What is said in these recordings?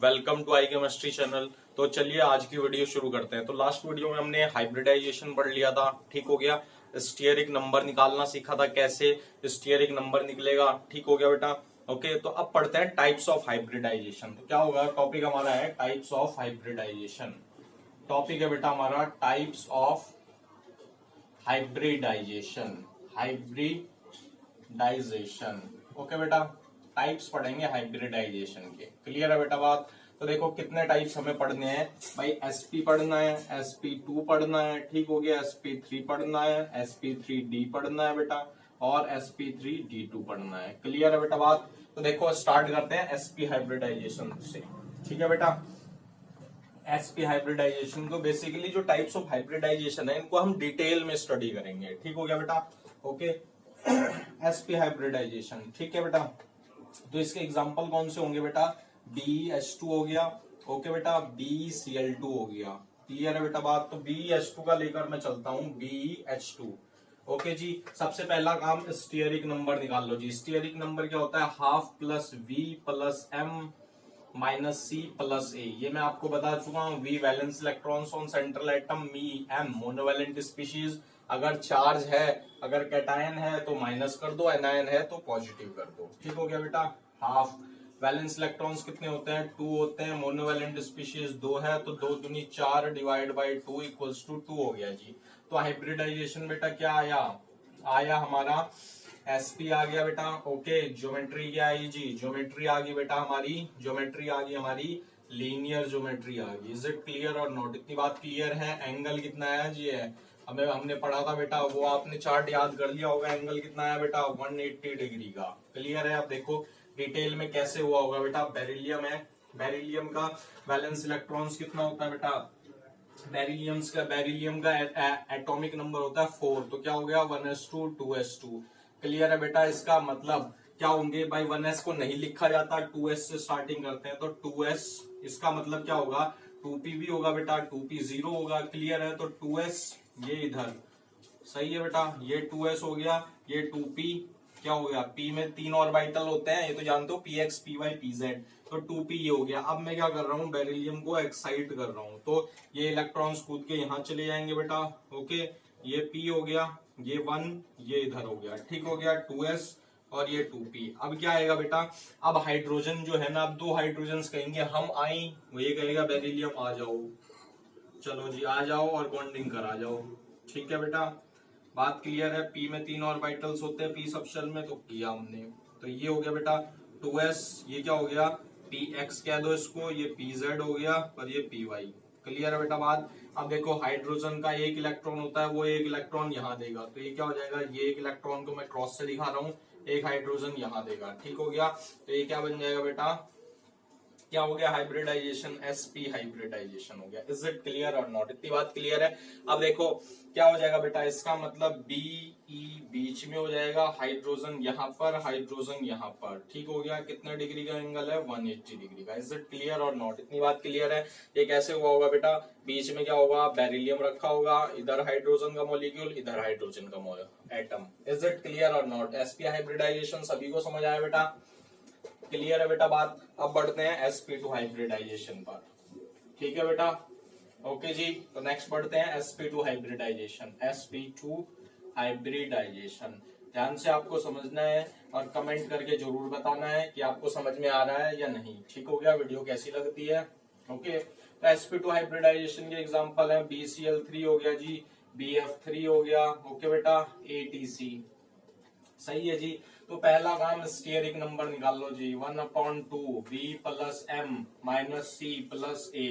Welcome to I chemistry channel. तो चलिए आज की वीडियो शुरू करते हैं। तो लास्ट वीडियो में हमने हाइब्रिडाइजेशन पढ़ लिया था, ठीक हो गया। स्टीयरिक नंबर निकालना सीखा था, कैसे स्टीयरिक नंबर निकलेगा, ठीक हो गया बेटा। ओके, तो अब पढ़ते हैं टाइप्स ऑफ हाइब्रिडाइजेशन। तो क्या होगा, टॉपिक हमारा है टाइप्स ऑफ हाइब्रिडाइजेशन। टॉपिक है बेटा हमारा types of hybridisation. Hybridisation, okay बेटा, टाइप्स पढ़ेंगे हाइब्रिडाइजेशन के। क्लियर है बेटा बात। तो देखो कितने टाइप्स हमें पढ़ने हैं भाई। sp पढ़ना है, sp2 पढ़ना है, ठीक हो गया। sp3 पढ़ना है, sp3d पढ़ना है बेटा, और sp3d2 पढ़ना है। क्लियर है बेटा बात। तो देखो स्टार्ट करते हैं sp हाइब्रिडाइजेशन से, ठीक है बेटा। sp हाइब्रिडाइजेशन को बेसिकली जो टाइप्स ऑफ हाइब्रिडाइजेशन है इनको हम डिटेल में स्टडी करेंगे, ठीक हो गया बेटा। ओके, sp हाइब्रिडाइजेशन, ठीक है बेटा। तो इसके एग्जांपल कौन से होंगे बेटा, BH2 हो गया, ओके बेटा, BCl2 हो गया। क्लियर है बेटा बात। तो BH2 का लेकर मैं चलता हूं BH2। ओके जी, सबसे पहला काम स्टीयरिक नंबर निकाल लो जी। स्टीयरिक नंबर क्या होता है, half plus V plus M minus C plus A। ये मैं आपको बता चुका हूं। V valence electrons on central atom, M monovalent species. अगर चार्ज है, अगर कैटायन है तो माइनस कर दो, एनायन है तो पॉजिटिव कर दो, ठीक हो गया बेटा। हाफ वैलेंस इलेक्ट्रॉन्स कितने होते हैं, 2 होते हैं। मोनोवैलेंट स्पीशीज 2 है तो 2 दूनी 4 डिवाइड बाई 2 इक्वल्स टू 2 हो गया जी। तो हाइब्रिडाइजेशन बेटा क्या आया, आया हमारा sp आ गया बेटा। ओके, ज्योमेट्री क्या आई जी, ज्योमेट्री आ गई बेटा हमारी, ज्योमेट्री आ गई हमारी लीनियर ज्योमेट्री आ गई। इज इट क्लियर और नॉट, इतनी बात क्लियर है। एंगल कितना है जी, है हमें हमने पढ़ा था बेटा, वो आपने चार्ट याद कर लिया होगा। एंगल कितना है बेटा, 180 डिग्री का। क्लियर है। अब देखो डिटेल में कैसे हुआ होगा बेटा। बेरिलियम है, बेरिलियम का वैलेंस इलेक्ट्रॉन्स कितना होता है बेटा, बेरिलियम का एटॉमिक नंबर होता है 4। तो क्या हो गया 1s2 2s2। क्लियर है बेटा। इसका मतलब क्या होंगे भाई, 1s को नहीं लिखा जाता, 2s से स्टार्टिंग करते हैं तो 2s। इसका मतलब क्या होगा, 2p भी होगा बेटा, 2p 0 होगा। क्लियर है। तो 2s ये इधर, सही है बेटा, ये 2s हो गया, ये 2p क्या हो गया, p में 3 ऑर्बिटल होते हैं, ये तो जानते हो, px py pz। तो 2p ये हो गया। अब मैं क्या कर रहा हूँ, बेरिलियम को एक्साइट कर रहा हूँ, तो ये इलेक्ट्रॉन्स कूद के यहाँ चले जाएंगे बेटा। ओके, ये p हो गया, ये 1, ये इधर हो गया, ठीक हो गया 2s और ये 2p। अब क्या आएगा बेटा, अब हाइड्रोजन जो है ना, अब 2 हाइड्रोजन कहेंगे हम आई, वो ये कहेगा बेरिलियम आ जाओ, चलो जी आ जाओ और बॉन्डिंग करा जाओ, ठीक है बेटा। बात क्लियर है। p में 3 ऑर्बिटल्स होते हैं p सबशेल में, तो किया हमने। तो ये हो गया बेटा 2s, ये क्या हो गया px कह दो इसको, ये pz हो गया और ये py। क्लियर है बेटा बात। अब देखो हाइड्रोजन का एक इलेक्ट्रॉन होता है, वो एक इलेक्ट्रॉन यहाँ देगा, तो ये क्या हो जाएगा, ये एक इलेक्ट्रॉन को मैं क्रॉस से दिखा रहा हूँ, एक हाइड्रोजन यहाँ देगा, ठीक हो गया। तो ये क्या बन जाएगा बेटा, क्या हो गया, हाइब्रिडाइजेशन, sp हाइब्रिडाइजेशन हो गया। इज इट क्लियर और नॉट, इतनी बात क्लियर है। अब देखो क्या हो जाएगा बेटा, इसका मतलब BE बीच में हो जाएगा, हाइड्रोजन यहाँ पर, हाइड्रोजन यहाँ पर, ठीक हो गया। कितने डिग्री का एंगल है, 180 डिग्री का। इज इट क्लियर और नॉट, इतनी बात क्लियर है। ये कैसे हुआ होगा बेटा, बीच में क्या होगा, बेरिलियम रखा होगा, इधर हाइड्रोजन का मॉलिक्यूल, इधर हाइड्रोजन का एटम। इज इट क्लियर और नॉट। sp हाइब्रिडाइजेशन सभी को समझ आया बेटा, क्लियर है बेटा बात। अब बढ़ते हैं sp2 हाइब्रिडाइजेशन पर, ठीक है बेटा। ओके जी, तो नेक्स्ट बढ़ते हैं sp2 हाइब्रिडाइजेशन। sp2 हाइब्रिडाइजेशन ध्यान से आपको समझना है और कमेंट करके जरूर बताना है कि आपको समझ में आ रहा है या नहीं, ठीक हो गया। वीडियो कैसी लगती है। ओके, तो sp2 हाइब्रिडाइजेशन के एग्जांपल है, BCl3 हो गया जी, BF3 हो गया, ओके बेटा, ATC, सही है जी। तो पहला काम स्टीयरिक नंबर निकाल लो जी, 1/2 V plus M minus C plus A।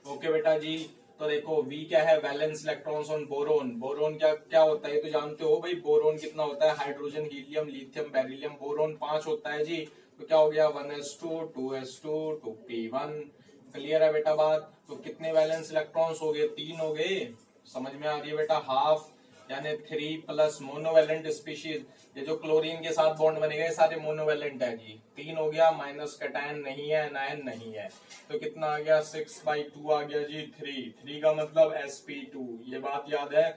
Okay बेटा जी। तो देखो V क्या है, valence electrons on boron. Boron क्या क्या होता है, तो जानते हो भाई, बोरोन कितना होता है, hydrogen helium lithium beryllium, boron 5 होता है जी। तो क्या हो गया 1s2 2s2 2p1। क्लियर है बेटा बात। तो कितने वैलेंस इलेक्ट्रॉन्स हो गए, 3 हो गए, समझ में आ रही है बेटा। हाफ यानी 3 प्लस मोनोवैलेंट स्पीशीज, ये जो क्लोरीन के साथ बॉन्ड बनेगा ये सारे मोनोवैलेंट है जी। 3 हो गया, माइनस कैटायन नहीं है, एनायन नहीं है, तो कितना आ गया 6/2 आ गया जी, 3 का मतलब sp2। ये बात याद है,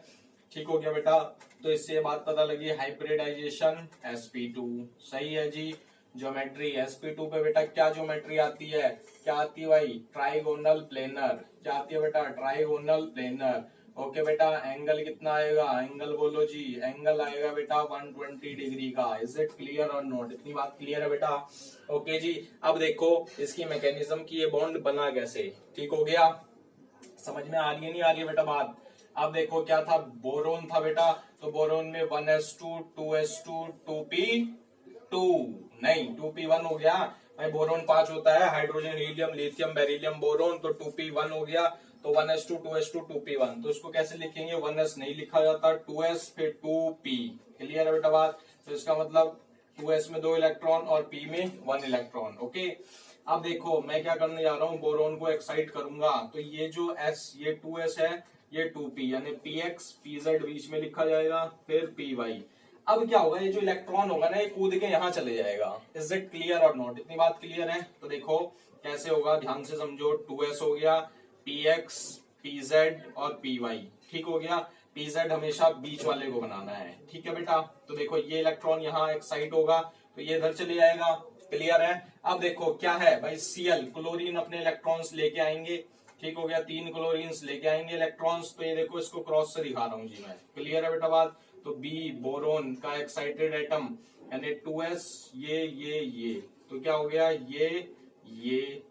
ठीक हो गया बेटा। तो इससे ये बात पता लगी, हाइब्रिडाइजेशन sp2, सही है जी। ज्योमेट्री। sp2 पे बेटा क्या ज्योमेट्री आती है, क्या आती है भाई, ट्राइगोनल प्लेनर। क्या आती है बेटा, ट्राइगोनल प्लेनर। ओके बेटा, एंगल कितना आएगा, एंगल बोलो जी, एंगल आएगा बेटा 120 डिग्री का। इज इट क्लियर और नॉट, इतनी बात क्लियर है बेटा। ओके जी, अब देखो इसकी मैकेनिज्म की ये बॉन्ड बना कैसे, ठीक हो गया, समझ में आ रही है नहीं आ रही है बेटा बात। अब देखो क्या था, बोरोन था बेटा, तो बोरोन में 1s2 2s2 2p2 नहीं 2p1 हो गया भाई। बोरोन 5 होता है, hydrogen helium lithium beryllium boron, तो 2p1 हो गया, तो 1s2 2s2 2p1। तो इसको कैसे लिखेंगे, 1s नहीं लिखा जाता, 2s फिर 2p। क्लियर है बेटा बात। तो इसका मतलब 2s में 2 इलेक्ट्रॉन और p में 1 इलेक्ट्रॉन। ओके, अब देखो मैं क्या करने जा रहा हूँ, बोरोन को एक्साइट करूंगा, तो ये जो s ये 2s है, ये 2p, यानी px pz बीच में लिखा जाएगा, फिर py। अब क्या होगा, ये जो इलेक्ट्रॉन होगा ना, ये कूद के यहाँ चले जाएगा। इज इट क्लियर और नॉट, इतनी बात क्लियर है। तो देखो कैसे होगा, ध्यान से समझो। 2s हो गया, px pz और py, ठीक हो गया। pz हमेशा बीच वाले को बनाना है, ठीक है बेटा। तो देखो ये इलेक्ट्रॉन यहाँ एक्साइट होगा, तो ये इधर चले जाएगा। क्लियर है। अब देखो क्या है भाई, Cl क्लोरीन अपने इलेक्ट्रॉन्स लेके आएंगे, ठीक हो गया, 3 क्लोरीन्स लेके आएंगे इलेक्ट्रॉन्स। तो ये देखो इसको क्रॉस से दिखा रहा हूँ जी मैं। क्लियर है बेटा बात। तो B बोरोन का एक्साइटेड एटम, यानी 2s, ये तो क्या हो गया, ये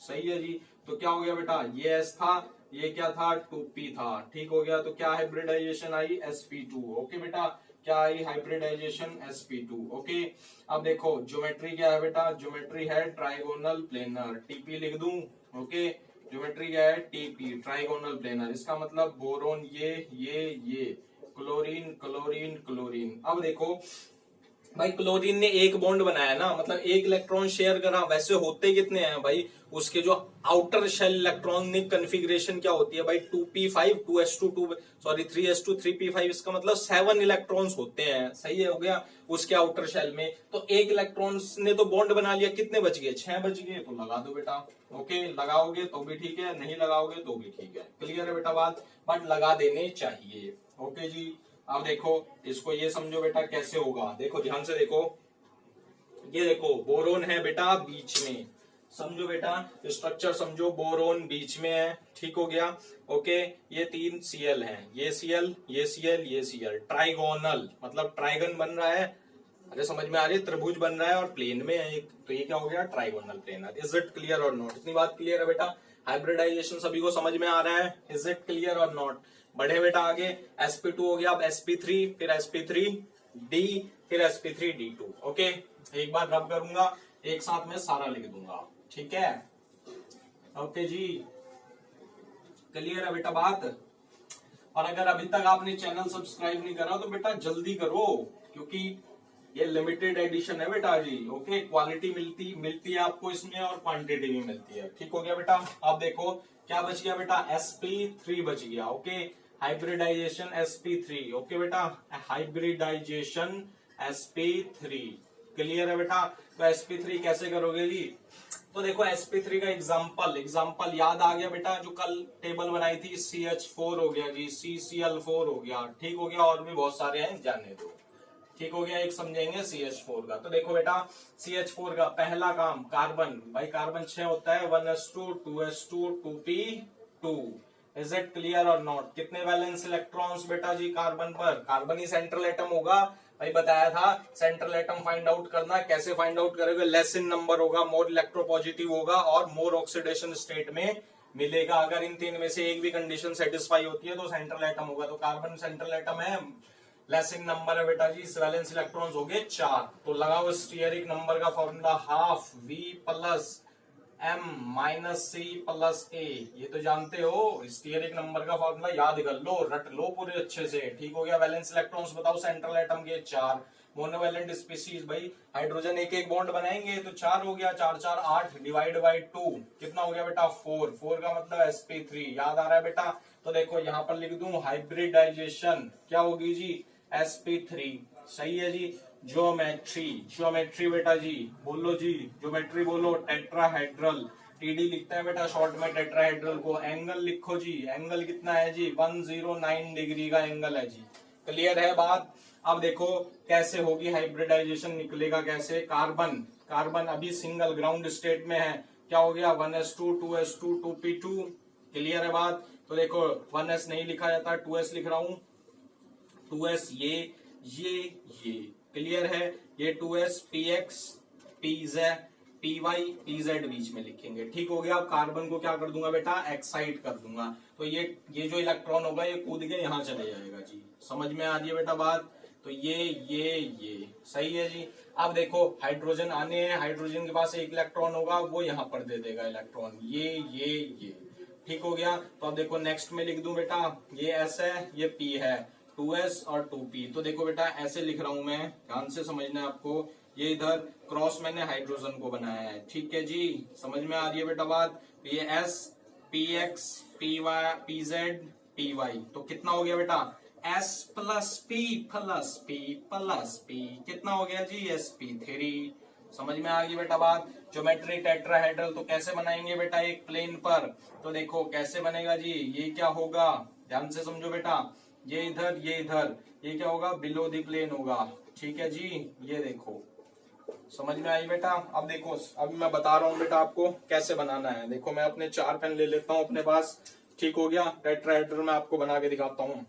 सही है जी। तो क्या हो गया बेटा, ये s था, ये क्या था, 2p था, ठीक हो गया। तो क्या हाइब्रिडाइजेशन आई, sp2। ओके बेटा, क्या आई हाइब्रिडाइजेशन, sp2। ओके, अब देखो ज्योमेट्री क्या है बेटा, ज्योमेट्री है ट्राइगोनल प्लेनर, टीपी लिख दूं। ओके, ज्योमेट्री क्या है, टीपी ट्राइगोनल प्लेनर। इसका मतलब बोरोन ये क्लोरीन क्लोरीन क्लोरीन। अब देखो भाई, क्लोरीन ने एक बॉन्ड बनाया ना, मतलब एक इलेक्ट्रॉन शेयर करा, वैसे होते कितने हैं भाई, उसके जो आउटर शेल इलेक्ट्रॉनिक कन्फिग्रेशन क्या होती है भाई, 2p5 2s2 3s2 3p5। इसका मतलब 7 इलेक्ट्रॉन्स होते हैं, सही है, हो गया उसके आउटर शेल में। तो एक इलेक्ट्रॉन ने तो बॉन्ड बना लिया, कितने बच गए, 6 बच गए। तो लगा दो बेटा। ओके, लगाओगे तो भी ठीक है, नहीं लगाओगे तो भी ठीक है। क्लियर है बेटा बात, बट लगा देने चाहिए। ओके जी, अब देखो इसको ये समझो बेटा कैसे होगा। देखो ध्यान से देखो, ये देखो बोरोन है बेटा बीच में, समझो बेटा स्ट्रक्चर समझो, बोरोन बीच में है, ठीक हो गया। ओके, ये 3 Cl हैं, ये Cl ये Cl ये Cl, ट्राइगोनल मतलब ट्राइगन बन रहा है। अरे समझ में आ रही है, त्रिभुज बन रहा है और प्लेन में है एक, तो ये क्या हो गया, trigonal planar. Is it clear और नॉट, इतनी बात क्लियर है बेटा। हाइब्रिडाइजेशन सभी को समझ में आ रहा है, इज इट क्लियर और नॉट। बढ़े बेटा आगे, sp2 हो गया, अब sp3, फिर sp3d, फिर sp3d2। ओके, एक बार रब करूंगा, एक साथ में सारा लिख दूंगा, ठीक है। ओके जी, क्लियर है बेटा बात। और अगर अभी तक आपने चैनल सब्सक्राइब नहीं करा तो बेटा जल्दी करो, क्योंकि ये लिमिटेड एडिशन है बेटा जी। ओके, क्वालिटी मिलती है आपको इसमें और क्वांटिटी भी मिलती है, ठीक हो गया बेटा। अब देखो क्या बच गया बेटा, sp3 बच गया। Okay, hybridisation sp3। ओके बेटा, हाइब्रिडाइजेशन sp3। क्लियर है बेटा। तो sp3 कैसे करोगे जी, तो देखो sp3 का एग्जाम्पल याद आ गया बेटा, जो कल टेबल बनाई थी, CH4 हो गया जी, CCl4 हो गया, ठीक हो गया, और भी बहुत सारे हैं, जाने दो, ठीक हो गया। एक समझेंगे CH4 का। तो देखो बेटा, CH4 का पहला काम, कार्बन, भाई कार्बन 6 होता है, 1s2 2s2 2p2। Is it clear और नॉट। कितने वैलेंस इलेक्ट्रॉन्स बेटा जी कार्बन पर, कार्बन ही सेंट्रल एटम होगा भाई, बताया था सेंट्रल एटम फाइंड आउट करना। कैसे फाइंड आउट करोगे, लेस इन नंबर होगा, मोर इलेक्ट्रोपॉजिटिव होगा और मोर ऑक्सीडेशन स्टेट में मिलेगा। अगर इन 3 में से एक भी कंडीशन सेटिस्फाई होती है तो सेंट्रल एटम होगा। तो कार्बन सेंट्रल एटम है, लेस इन नंबर है बेटा जी, वैलेंस इलेक्ट्रॉन्स हो गए 4। तो लगाओ स्टीयरिक नंबर का formula, half v plus m minus c plus a। ये तो जानते हो, स्टीयरिक नंबर का फॉर्मूला याद कर लो, रट लो पूरे अच्छे से, ठीक हो गया। वैलेंस इलेक्ट्रॉन्स बताओ सेंट्रल एटम के 4। मोनोवैलेंट स्पीशीज, भाई हाइड्रोजन एक एक बॉन्ड बनाएंगे तो 4 हो गया, 4 4 8 डिवाइड बाई 2 कितना हो गया बेटा, 4। 4 का मतलब sp3, याद आ रहा है बेटा। तो देखो यहाँ पर लिख दूं, हाइब्रिडाइजेशन क्या होगी जी, sp3। सही है जी। ज्योमेट्री बेटा जी, बोलो जी, ज्योमेट्री बोलो, टेट्राहेड्रल, टीडी लिखते हैं बेटा शॉर्ट में टेट्राहेड्रल को। एंगल लिखो जी, एंगल कितना है जी, 109 डिग्री का एंगल है जी। क्लियर है बात। अब देखो कैसे होगी हाइब्रिडाइजेशन, निकलेगा कैसे। कार्बन, कार्बन अभी सिंगल ग्राउंड स्टेट में है, क्या हो गया 1s2 2s2 2p2, क्लियर है बात। तो देखो 1s नहीं लिखा जाता, 2s लिख रहा हूं, 2s ये क्लियर है, ये 2s px pz py pz बीच में लिखेंगे, ठीक हो गया। अब कार्बन को क्या कर दूंगा बेटा, एक्साइट कर दूंगा, तो ये जो इलेक्ट्रॉन होगा ये कूद के यहाँ चले जाएगा जी, समझ में आ रही है बेटा बात। तो ये सही है जी। अब देखो हाइड्रोजन आने हैं, हाइड्रोजन के पास एक इलेक्ट्रॉन होगा, वो यहाँ पर दे देगा इलेक्ट्रॉन, ये ठीक हो गया। तो अब देखो नेक्स्ट में लिख दूं बेटा, ये S है, ये P है, 2s और 2p। तो देखो बेटा ऐसे लिख रहा हूं मैं, ध्यान से समझना है आपको, ये इधर क्रॉस मैंने हाइड्रोजन को बनाया है, ठीक है जी, समझ में आ रही है बेटा बात। तो ये S px py pz py, तो कितना हो गया बेटा, S plus P plus P plus P, कितना हो गया जी, sp3, समझ में आ गई बेटा बात। ज्योमेट्री टेट्राहेड्रल तो कैसे बनाएंगे बेटा, एक प्लेन पर, तो देखो कैसे बनेगा जी, ये क्या होगा, ध्यान से समझो बेटा, ये इधर ये क्या होगा, बिलो द प्लेन होगा, ठीक है जी, ये देखो समझ में आई बेटा। अब देखो अब मैं बता रहा हूँ बेटा आपको कैसे बनाना है। देखो मैं अपने 4 पेन ले लेता हूँ अपने पास, ठीक हो गया। टेट्राहेड्रल मैं आपको बना के दिखाता हूँ,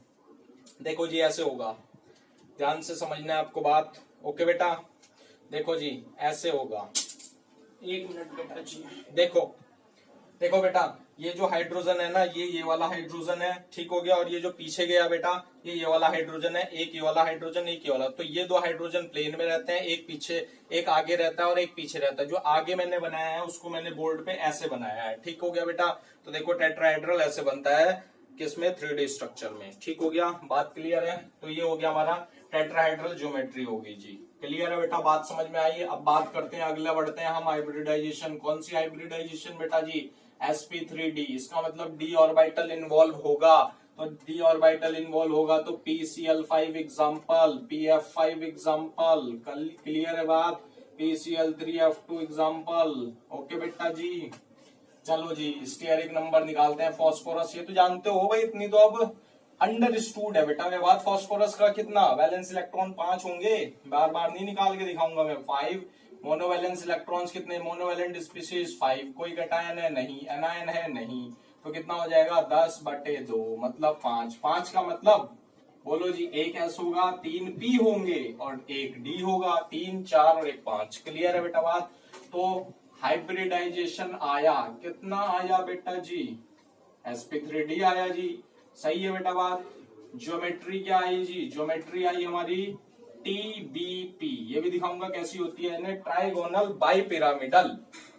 देखो जी ऐसे होगा, ध्यान से समझना है आपको बात, ओके बेटा। देखो जी ऐसे होगा, 1 मिनट बेटा जी, देखो बेटा ये जो हाइड्रोजन है ना, ये वाला हाइड्रोजन है, ठीक हो गया। और ये जो पीछे गया बेटा, ये वाला हाइड्रोजन है, एक ये वाला हाइड्रोजन, एक ये वाला। तो ये 2 हाइड्रोजन प्लेन में रहते हैं, एक पीछे, एक आगे रहता है और एक पीछे रहता है। जो आगे मैंने बनाया है उसको मैंने बोर्ड पे ऐसे बनाया है, ठीक हो गया बेटा। तो देखो टेट्राहेड्रल ऐसे बनता है, किसमें, 3D स्ट्रक्चर में, ठीक हो गया, बात क्लियर है। तो ये हो गया हमारा टेट्राहेड्रल ज्योमेट्री होगी जी, क्लियर है बेटा, बात समझ में आई। अब बात करते हैं, अगला बढ़ते हैं हम हाइब्रिडाइजेशन। कौन सी हाइब्रिडाइजेशन बेटा जी, sp3d, इसका मतलब d ऑर्बिटल इन्वॉल्व होगा। तो d ऑर्बिटल इन्वॉल्व होगा तो pcl5 example, pf5 example, clear है बात, pcl3f2 एग्जांपल, ओके बेटा जी। चलो जी स्टेरिक नंबर निकालते हैं। फास्फोरस ये तो जानते हो भाई, इतनी तो अब अंडरस्टूड है बेटा। मैं बात फास्फोरस का कितना वैलेंस इलेक्ट्रॉन 5 होंगे, बार बार नहीं निकाल के दिखाऊंगा मैं। 5 मोनोवैलेंस इलेक्ट्रॉन्स कितने, मोनोवैलेंट स्पीशीज 5, कोई कैटायन है नहीं, एनायन है नहीं, तो कितना हो जाएगा 10/2, मतलब 5। 5 का मतलब बोलो जी, एक S होगा, 3 P होंगे और एक D होगा, 3 4 और एक 5, क्लियर है बेटा बात। तो हाइब्रिडाइजेशन आया, कितना आया बेटा जी, sp3d आया जी, सही है बेटा बात। ज्योमेट्री क्या आई जी, ज्योमेट्री आई हमारी TBP, ये भी दिखाऊंगा कैसी होती है, ट्राइगोनल बाई पिरामिडल,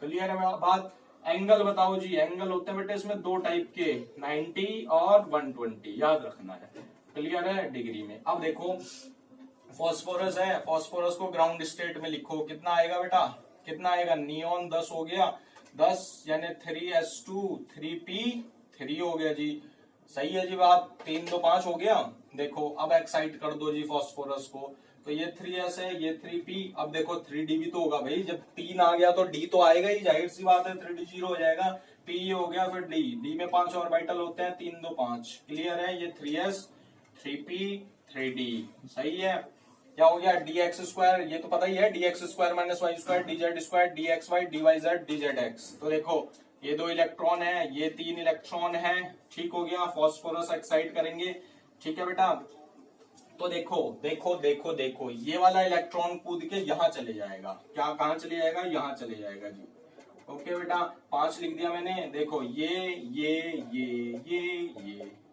क्लियर है बात। एंगल बताओ जी, एंगल होते हैं बेटे इसमें 2 टाइप के, 90 और 120, याद रखना है, क्लियर है डिग्री में। अब देखो फास्फोरस है, फास्फोरस को ग्राउंड स्टेट में लिखो, कितना आएगा बेटा, कितना आएगा, नियॉन 10 हो गया, 10 यानी 3s2 3p3 हो गया जी, सही है जी बात। 3 2 5 हो गया। देखो अब एक्साइट कर दो जी फास्फोरस को, तो ये 3s है, ये 3p। अब देखो 3d भी तो होगा भाई, जब 3 आ गया तो d तो आएगा ही, जाहिर सी बात है, 3d 0 हो जाएगा, p हो गया, फिर d में 5 ऑर्बिटल होते हैं, 3 2 5, क्लियर है। ये 3s 3p 3d, सही है। क्या हो गया, dx², ये तो पता ही है, dx² - y² dz² dxy dyz dzx। तो देखो ये 2 इलेक्ट्रॉन है, ये 3 इलेक्ट्रॉन है, ठीक हो गया। फास्फोरस एक्साइट करेंगे, ठीक है बेटा। तो देखो ये वाला इलेक्ट्रॉन कूद के यहाँ चले जाएगा, क्या, कहाँ चले जाएगा, यहाँ चले जाएगा जी, ओके बेटा। 5 लिख दिया मैंने। देखो ये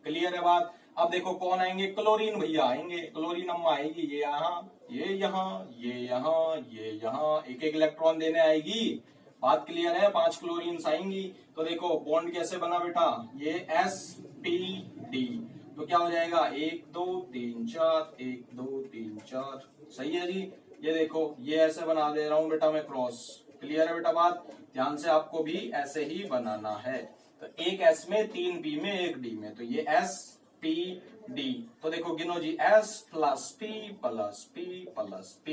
क्लियर है बात। अब देखो कौन आएंगे, क्लोरीन भैया आएंगे, क्लोरीन अम्मा आएगी, ये यहाँ, ये यहाँ, एक एक इलेक्ट्रॉन देने आएगी, बात क्लियर है। 5 क्लोरीन्स आएंगी। तो देखो बॉन्ड कैसे बना बेटा, ये sp_d, तो क्या हो जाएगा 1 2 3 4, 1 2 3 4, सही है जी। ये देखो ये ऐसे बना दे रहा हूं बेटा मैं क्रॉस, क्लियर है बेटा बात। ध्यान से आपको भी ऐसे ही बनाना है। तो एक S में, 3 P में, 1 D में, तो ये sp_d। तो देखो गिनो जी, S + P + P + P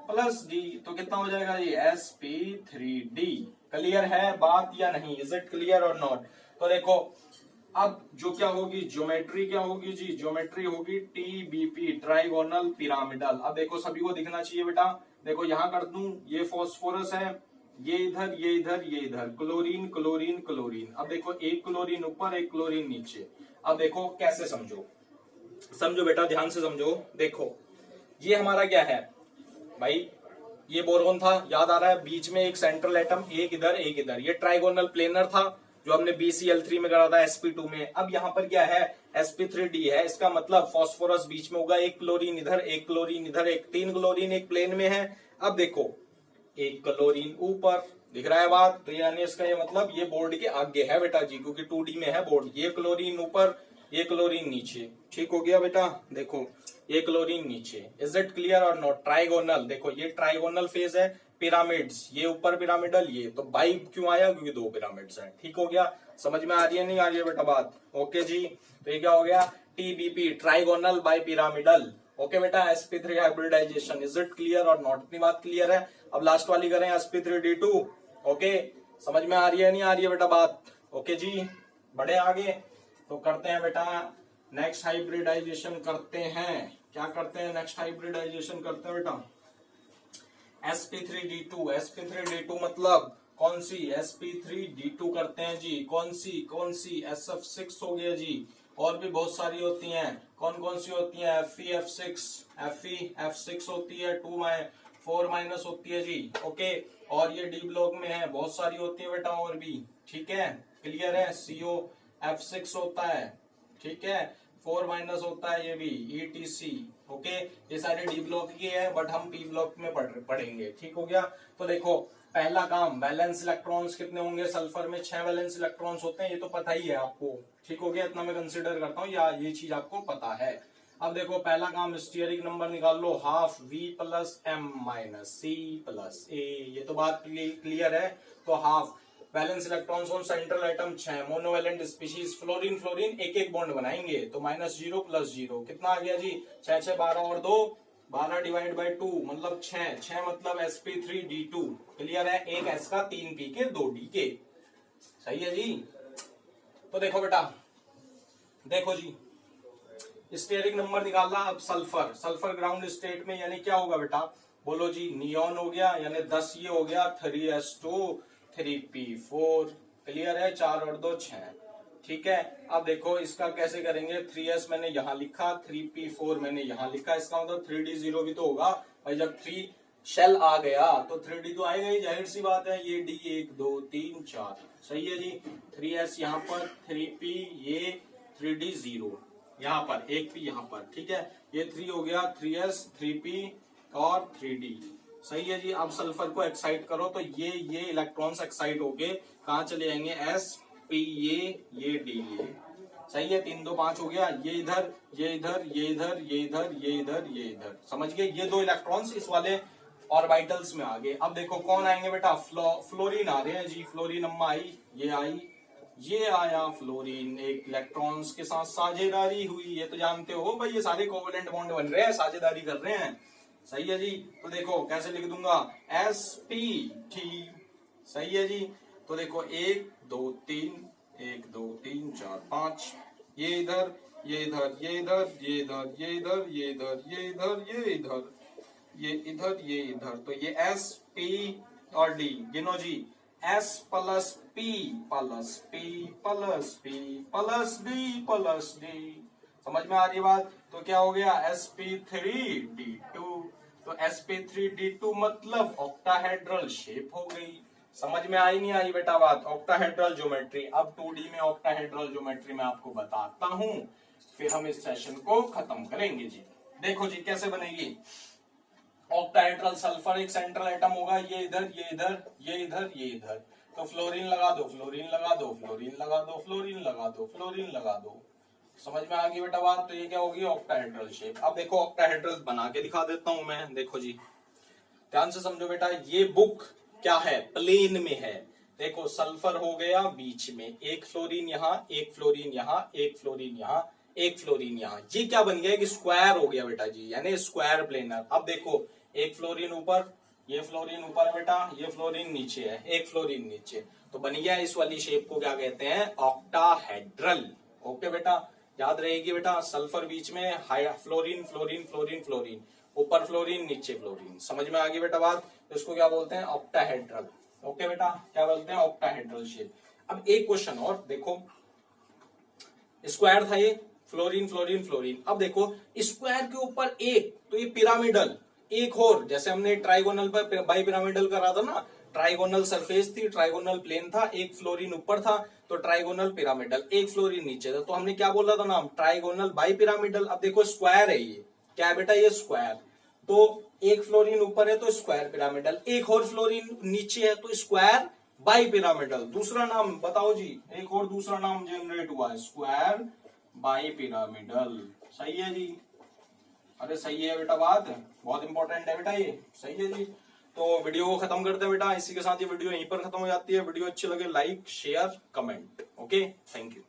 + D, तो कितना हो जाएगा ये sp3d, क्लियर है बात या नहीं, इज इट क्लियर और नॉट। तो देखो अब जो क्या होगी ज्योमेट्री, क्या होगी जी ज्योमेट्री होगी TBP, ट्राइगोनल पिरामिडल। अब देखो सभी को दिखना चाहिए बेटा, देखो यहां कर दूं, ये फास्फोरस है, ये इधर, ये इधर, ये इधर, क्लोरीन क्लोरीन क्लोरीन। अब देखो एक क्लोरीन ऊपर, एक क्लोरीन नीचे। अब देखो कैसे समझो, समझो बेटा ध्यान से समझो। देखो ये हमारा क्या है भाई, ये बोरोन था, याद आ रहा है, बीच में एक सेंट्रल एटम, एक इधर एक इधर, ये ट्राइगोनल प्लेनर था जो हमने BCl3 में करा था sp2 में। अब यहाँ पर क्या है sp3d है, इसका मतलब फास्फोरस बीच में होगा, एक क्लोरीन इधर, एक क्लोरीन इधर, एक 3 क्लोरीन एक प्लेन में है। अब देखो एक क्लोरीन ऊपर, दिख रहा है बात, तो यानी इसका ये मतलब ये बोर्ड के आगे है बेटा जी, क्योंकि 2D में है बोर्ड। ये क्लोरीन ऊपर, ये क्लोरीन नीचे, ठीक हो गया बेटा। देखो ये क्लोरीन नीचे, इज इट क्लियर और नॉट? ट्राइगोनल, देखो ये ट्राइगोनल फेज है, पिरामिड्स, ये ऊपर पिरामिडल, ये तो बाई क्यों आया, क्योंकि 2 पिरामिड्स हैं, ठीक हो गया। समझ में आ रही है नहीं आ रही है बेटा बात? ओके जी, तो ये क्या हो गया TBP, trigonal bipyramidal. Okay बेटा, sp3 hybridisation, is it clear और नॉट? इतनी बात क्लियर है। अब लास्ट वाली करें sp3d2। ओके, समझ में आ रही है नहीं आ रही है बेटा बात? ओके जी, बढ़े आगे, तो करते हैं बेटा नेक्स्ट हाइब्रिडाइजेशन करते हैं। क्या करते हैं? नेक्स्ट हाइब्रिडाइजेशन करते हैं बेटा sp3d2। sp3d2 मतलब कौन सी? sp3d2 करते हैं जी, कौन सी sf6 हो गया जी, और भी बहुत सारी होती हैं। कौन कौन सी होती हैं? Fe F6 होती है, 4 माइनस होती है जी। ओके, और ये डी ब्लॉक में है, बहुत सारी होती है बेटा और भी, ठीक है, क्लियर है। CO F6 होता है, ठीक है, 4 माइनस होता है ये भी, ETC। ओके, ये सारे डी ब्लॉक की है, बट हम पी ब्लॉक में पढ़ेंगे, ठीक हो गया। तो देखो पहला काम, वैलेंस इलेक्ट्रॉन्स कितने होंगे सल्फर में? 6 वैलेंस इलेक्ट्रॉन्स होते हैं, ये तो पता ही है आपको, ठीक हो गया, इतना मैं कंसिडर करता हूँ, या ये चीज आपको पता है। अब देखो पहला काम, स्टीयरिक नंबर निकाल लो, half V plus M minus C plus A, ये तो बात क्लियर है। तो half valence electrons on central atom 6, monovalent species, fluorine fluorine एक एक बॉन्ड बनाएंगे, तो -0 + 0 कितना आ गया जी? 6 6 12 और 2 12 डिवाइड बाई 2 मतलब 6 मतलब sp3d2, क्लियर है। एक S का 3 P के 2 D के, सही है जी। तो देखो बेटा, देखो जी स्टेरिक नंबर निकालना। अब सल्फर ग्राउंड स्टेट में यानी क्या होगा बेटा? बोलो जी, नियॉन हो गया, यानी 10 ये हो गया, 3s2 3p4, क्लियर है, 4 और 2 6, ठीक है। अब देखो इसका कैसे करेंगे, 3s मैंने यहां लिखा, 3p4 मैंने यहां लिखा, इसका मतलब 3d0 भी तो होगा भाई, जब 3 शेल आ गया तो 3d तो आएगा ही, जाहिर सी बात है। ये d 1 2 3 4, सही है जी। 3s यहाँ पर, 3p ये 3d 0 यहाँ पर, एक p यहाँ पर, ठीक है, ये 3 हो गया, 3s 3p और 3d, सही है जी। अब सल्फर को एक्साइट करो तो ये इलेक्ट्रॉन्स एक्साइट होके कहाँ चले जाएंगे? s p ये d ये, सही है, 3 2 5 हो गया, ये इधर ये इधर ये इधर ये इधर ये इधर ये इधर, समझ गए? ये 2 इलेक्ट्रॉन्स इस वाले ऑर्बिटल्स में आ गए। अब देखो कौन आएंगे बेटा? फ्लोरीन आ रहे हैं जी, फ्लोरीन अम्मा आई, ये आई, ये आया फ्लोरीन, एक इलेक्ट्रॉन्स के साथ साझेदारी हुई, ये तो जानते हो भाई, ये सारे कोवेलेंट बॉन्ड बन रहे हैं, साझेदारी कर रहे हैं, सही है जी। तो देखो कैसे लिख दूंगा, sp3, सही है जी। तो देखो 1 2 3 1 2 3 4 5, ये इधर ये इधर ये इधर ये इधर ये इधर ये इधर ये इधर ये इधर ये इधर ये इधर, तो ये s p और d, गिनो जी, s plus p plus p plus p plus d plus d, समझ में आ रही बात? तो क्या हो गया? sp3d2। तो sp3d2 मतलब ऑक्टाहेड्रल शेप हो गई। समझ में आई नहीं आई बेटा बात? Octahedral geometry. अब 2D में ऑक्टाहेड्रल ज्योमेट्री मैं आपको बताता हूं, फिर हम इस सेशन को खत्म करेंगे जी। देखो जी कैसे बनेगी ऑक्टाहेड्रल। सल्फर एक सेंट्रल एटम होगा, ये इधर ये इधर ये इधर ये इधर, तो फ्लोरीन लगा दो, फ्लोरीन लगा दो, फ्लोरीन लगा दो, फ्लोरीन लगा दो, फ्लोरीन लगा दो, समझ में आ गई बेटा बात? तो ये क्या होगी? Octahedral shape. अब देखो ऑक्टाहेड्रल बना के दिखा देता हूं मैं, देखो जी ध्यान से समझो बेटा। ये बुक क्या है? प्लेन में है। देखो सल्फर हो गया बीच में, एक फ्लोरीन यहाँ, एक फ्लोरीन यहाँ, एक फ्लोरीन यहाँ, एक फ्लोरीन यहाँ, ये क्या बन गया? कि स्क्वायर हो गया बेटा जी, यानी स्क्वायर प्लेनर। अब देखो एक फ्लोरीन ऊपर, ये फ्लोरीन ऊपर बेटा, ये फ्लोरीन नीचे है, एक फ्लोरीन नीचे, तो बन गया इस वाली शेप को क्या कहते हैं? ऑक्टाहेड्रल। ओके बेटा, याद रहेगी बेटा, सल्फर बीच में, high fluorine fluorine fluorine fluorine, ऊपर फ्लोरीन नीचे फ्लोरीन। समझ में आ गई बेटा बात? तो इसको क्या बोलते हैं? ऑक्टाहेड्रल। ओके बेटा, क्या बोलते हैं? Octahedral shape. अब एक क्वेश्चन और देखो, स्क्वायर था ये, फ्लोरीन फ्लोरीन फ्लोरीन। अब देखो स्क्वायर के ऊपर एक, तो ये पिरामिडल, एक और, जैसे हमने ट्राइगोनल पर बाई पिरामिडल करा था ना, ट्राइगोनल सरफेस थी, ट्राइगोनल प्लेन था, एक फ्लोरीन ऊपर था तो ट्राइगोनल पिरामिडल, एक फ्लोरीन नीचे था, तो हमने क्या बोला था नाम? Trigonal bi pyramidal. अब देखो स्क्वायर है ये, क्या है बेटा? ये स्क्वायर, तो एक फ्लोरीन ऊपर है तो स्क्वायर पिरामिडल, एक और फ्लोरीन नीचे है तो स्क्वायर बाई पिरामिडल। दूसरा नाम बताओ जी, एक और दूसरा नाम जनरेट हुआ है, स्क्वायर बाई पिरामिडल। सही है जी? अरे सही है बेटा बात, बहुत इंपॉर्टेंट है बेटा ये। सही है जी। तो वीडियो को खत्म करते हैं बेटा, इसी के साथ ये वीडियो यहीं पर खत्म हो जाती है। वीडियो अच्छी लगे like share comment. Okay, thank you.